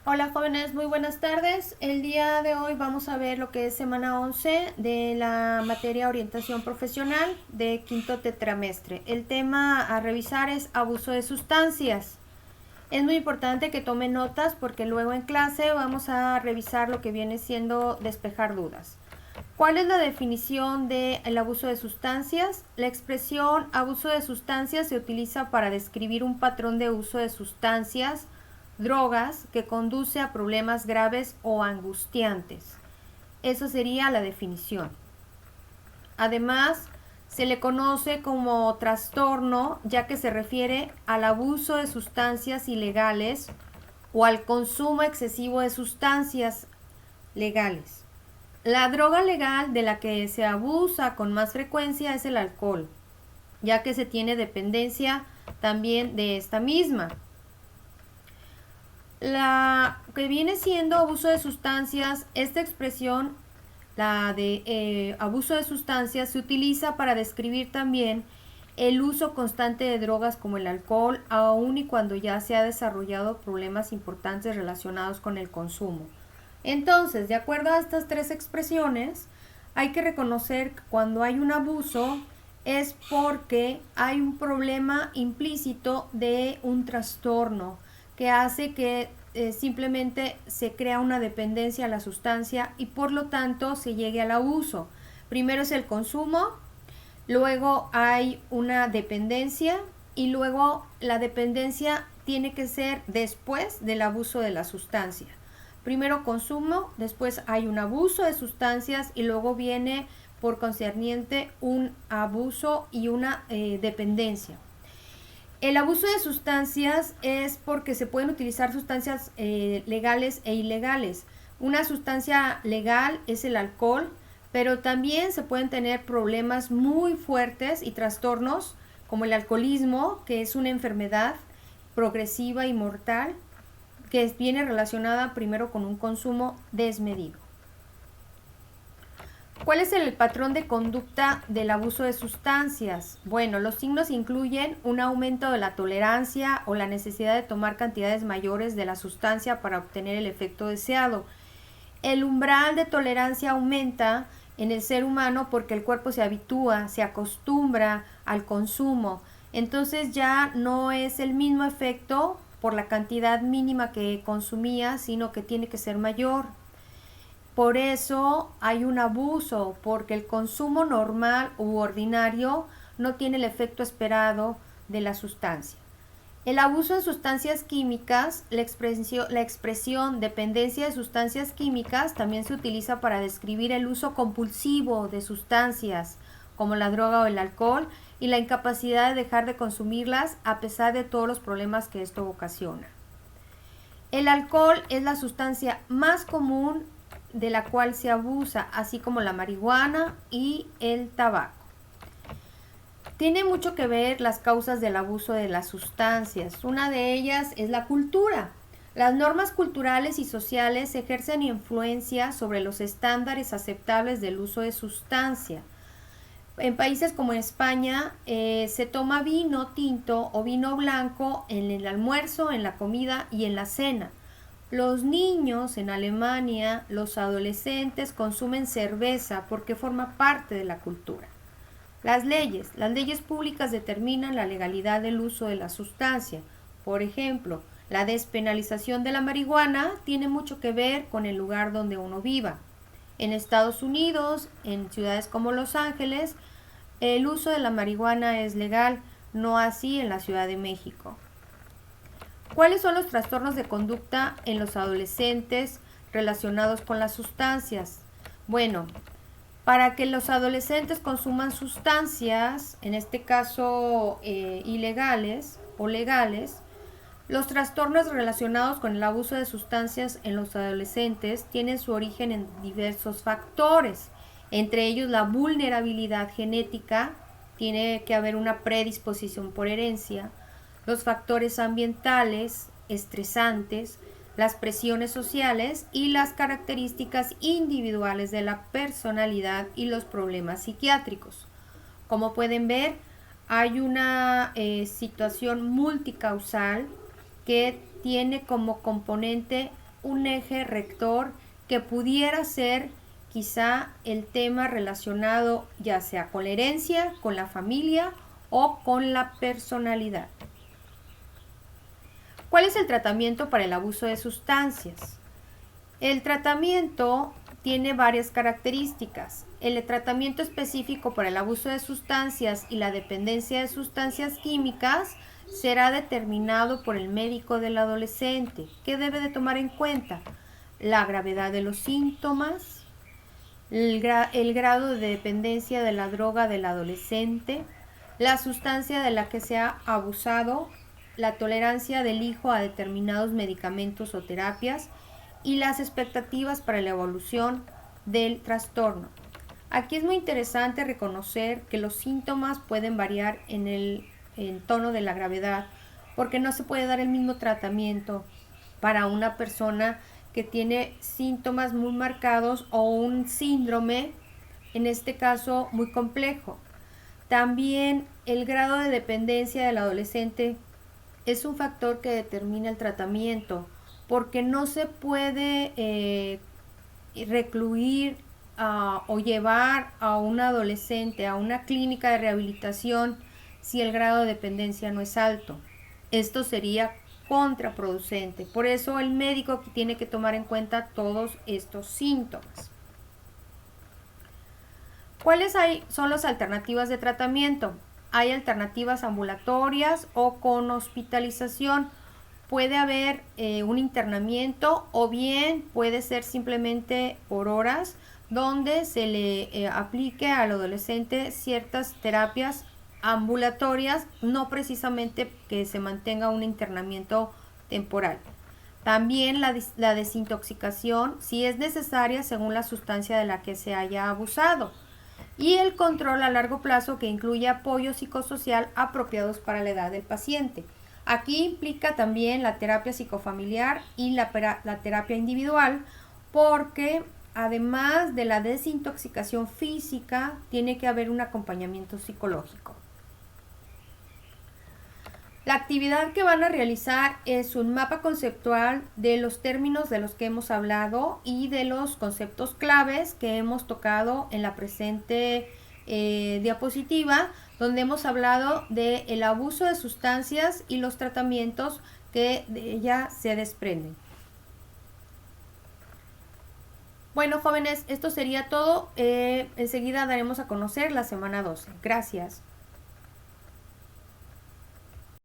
Hola jóvenes, muy buenas tardes. El día de hoy vamos a ver lo que es semana 11 de la materia orientación profesional de quinto tetramestre. El tema a revisar es abuso de sustancias. Es muy importante que tomen notas porque luego en clase vamos a revisar lo que viene siendo despejar dudas. ¿Cuál es la definición del abuso de sustancias? La expresión abuso de sustancias se utiliza para describir un patrón de uso de sustancias, drogas, que conduce a problemas graves o angustiantes. Eso sería la definición. Además, se le conoce como trastorno ya que se refiere al abuso de sustancias ilegales o al consumo excesivo de sustancias legales. La droga legal de la que se abusa con más frecuencia es el alcohol, ya que se tiene dependencia también de esta misma. La que viene siendo abuso de sustancias, esta expresión, la de abuso de sustancias, se utiliza para describir también el uso constante de drogas como el alcohol, aun y cuando ya se ha desarrollado problemas importantes relacionados con el consumo. Entonces, de acuerdo a estas tres expresiones, hay que reconocer que cuando hay un abuso es porque hay un problema implícito de un trastorno que hace que simplemente se crea una dependencia a la sustancia y por lo tanto se llegue al abuso. Primero es el consumo, luego hay una dependencia y luego la dependencia tiene que ser después del abuso de la sustancia. Primero consumo, después hay un abuso de sustancias y luego viene por concerniente un abuso y una dependencia. El abuso de sustancias es porque se pueden utilizar sustancias legales e ilegales. Una sustancia legal es el alcohol, pero también se pueden tener problemas muy fuertes y trastornos como el alcoholismo, que es una enfermedad progresiva y mortal que viene relacionada primero con un consumo desmedido. ¿Cuál es el patrón de conducta del abuso de sustancias? Bueno, los signos incluyen un aumento de la tolerancia o la necesidad de tomar cantidades mayores de la sustancia para obtener el efecto deseado. El umbral de tolerancia aumenta en el ser humano porque el cuerpo se habitúa, se acostumbra al consumo. Entonces ya no es el mismo efecto por la cantidad mínima que consumía, sino que tiene que ser mayor. Por eso hay un abuso, porque el consumo normal u ordinario no tiene el efecto esperado de la sustancia. El abuso de sustancias químicas, la expresión dependencia de sustancias químicas también se utiliza para describir el uso compulsivo de sustancias como la droga o el alcohol y la incapacidad de dejar de consumirlas a pesar de todos los problemas que esto ocasiona. El alcohol es la sustancia más común de la cual se abusa, así como la marihuana y el tabaco. Tiene mucho que ver las causas del abuso de las sustancias. Una de ellas es la cultura. Las normas culturales y sociales ejercen influencia sobre los estándares aceptables del uso de sustancia. En países como España se toma vino tinto o vino blanco en el almuerzo, en la comida y en la cena. Los niños en Alemania, los adolescentes consumen cerveza porque forma parte de la cultura. Las leyes públicas determinan la legalidad del uso de la sustancia. Por ejemplo, la despenalización de la marihuana tiene mucho que ver con el lugar donde uno viva. En Estados Unidos, en ciudades como Los Ángeles, el uso de la marihuana es legal, no así en la Ciudad de México. ¿Cuáles son los trastornos de conducta en los adolescentes relacionados con las sustancias? Bueno, para que los adolescentes consuman sustancias, en este caso ilegales o legales, los trastornos relacionados con el abuso de sustancias en los adolescentes tienen su origen en diversos factores, entre ellos la vulnerabilidad genética, tiene que haber una predisposición por herencia, los factores ambientales, estresantes, las presiones sociales y las características individuales de la personalidad y los problemas psiquiátricos. Como pueden ver, hay una situación multicausal que tiene como componente un eje rector que pudiera ser quizá el tema relacionado ya sea con la herencia, con la familia o con la personalidad. ¿Cuál es el tratamiento para el abuso de sustancias? El tratamiento tiene varias características. El tratamiento específico para el abuso de sustancias y la dependencia de sustancias químicas será determinado por el médico del adolescente. ¿Qué debe de tomar en cuenta? La gravedad de los síntomas, el grado de dependencia de la droga del adolescente, la sustancia de la que se ha abusado, la tolerancia del hijo a determinados medicamentos o terapias y las expectativas para la evolución del trastorno. Aquí es muy interesante reconocer que los síntomas pueden variar en el tono de la gravedad, porque no se puede dar el mismo tratamiento para una persona que tiene síntomas muy marcados o un síndrome, en este caso muy complejo. También el grado de dependencia del adolescente es un factor que determina el tratamiento, porque no se puede recluir o llevar a un adolescente a una clínica de rehabilitación si el grado de dependencia no es alto. Esto sería contraproducente. Por eso el médico tiene que tomar en cuenta todos estos síntomas. ¿Cuáles son las alternativas de tratamiento? Hay alternativas ambulatorias o con hospitalización. Puede haber un internamiento o bien puede ser simplemente por horas donde se le aplique al adolescente ciertas terapias ambulatorias, no precisamente que se mantenga un internamiento temporal. También la desintoxicación, si es necesaria según la sustancia de la que se haya abusado. Y el control a largo plazo que incluye apoyo psicosocial apropiados para la edad del paciente. Aquí implica también la terapia psicofamiliar y la terapia individual, porque además de la desintoxicación física, tiene que haber un acompañamiento psicológico. La actividad que van a realizar es un mapa conceptual de los términos de los que hemos hablado y de los conceptos claves que hemos tocado en la presente diapositiva, donde hemos hablado del abuso de sustancias y los tratamientos que de ella se desprenden. Bueno, jóvenes, esto sería todo. Enseguida daremos a conocer la semana 12. Gracias.